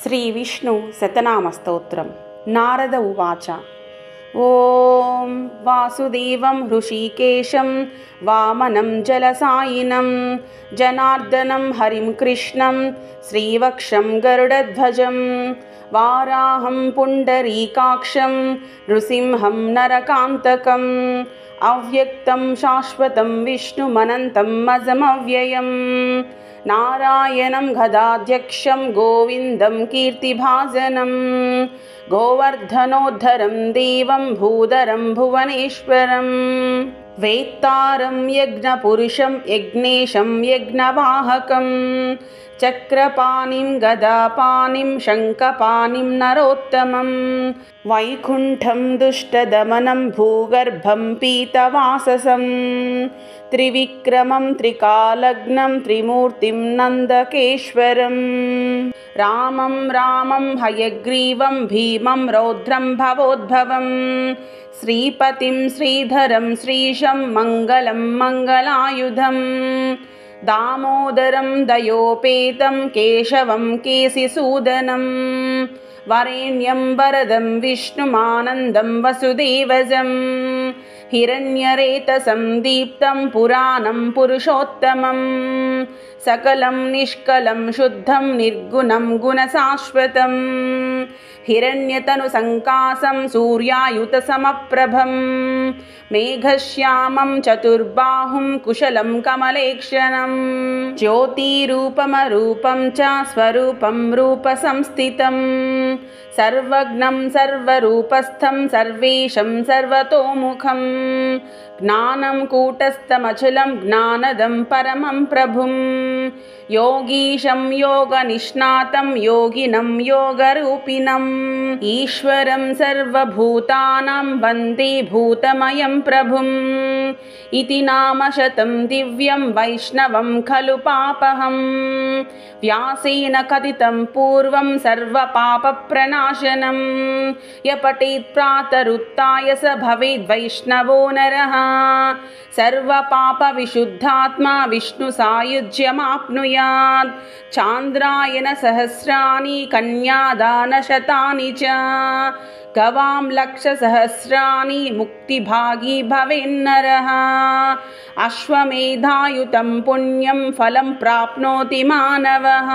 श्रीविष्णु शतनामस्तोत्रम्। नारद उवाच। ॐ वासुदेवं हृषीकेशं वामनं जलसायिनं जनार्दनं हरिं कृष्णं श्रीवक्षं गरुडध्वजं वाराहं पुण्डरीकाक्षं नृसिंहं नरकान्तकम् अव्यक्तं शाश्वतं विष्णुमनन्तम् अजमव्ययम् नारायणं गदाध्यक्षं गोविन्दं कीर्तिभाजनं गोवर्धनोद्धरं देवं भूधरं भुवनेश्वरं वेत्तारं यज्ञपुरुषं यज्ञेशं यज्ञवाहकं चक्रपाणिं गदापाणिं शङ्खपाणिं नरोत्तमं वैकुण्ठं दुष्टदमनं भूगर्भं पीतवाससं त्रिविक्रमं त्रिकालग्नं त्रिमूर्तिं नन्दकेश्वरं रामं हयग्रीवं भीमं रौद्रं भवोद्भवं श्रीपतिं श्रीधरं श्रीशं मङ्गलं मङ्गलायुधं दामोदरं दयोपेतं केशवं केशिसूदनं वरेण्यं वरदं विष्णुमानन्दं वसुदेवजं हिरण्यरेतसं दीप्तं पुराणं पुरुषोत्तमं सकलं निष्कलं शुद्धं निर्गुणं गुणशाश्वतं हिरण्यतनुसङ्कासं सूर्यायुतसमप्रभं मेघश्यामं चतुर्बाहुं कुशलं कमलेक्षणं ज्योतिरूपमरूपं च स्वरूपं रूपसंस्थितं सर्वज्ञं सर्वरूपस्थं सर्वेशं सर्वतोमुखं ज्ञानं कूटस्थमचलं ज्ञानदं परमं प्रभुं योगीशं योगनिष्णातं योगिनं योगरूपिणम् ईश्वरं सर्वभूतानां वन्दे भूतमयं प्रभुम् इति नामशतं दिव्यं वैष्णवं खलु पापहं व्यासेन कथितं पूर्वं सर्वपापप्रणाशनं य पठेत् प्रातरुत्थाय स भवेद् वैष्णवो नरः सर्वपापविशुद्धात्मा विष्णुसायुज्यमाप्नुयात् चान्द्रायणसहस्राणि कन्यादानशतानि च गवां लक्षसहस्राणि मुक्तिभागी भवेन्नरः अश्वमेधायुतं पुण्यं फलं प्राप्नोति मानवः।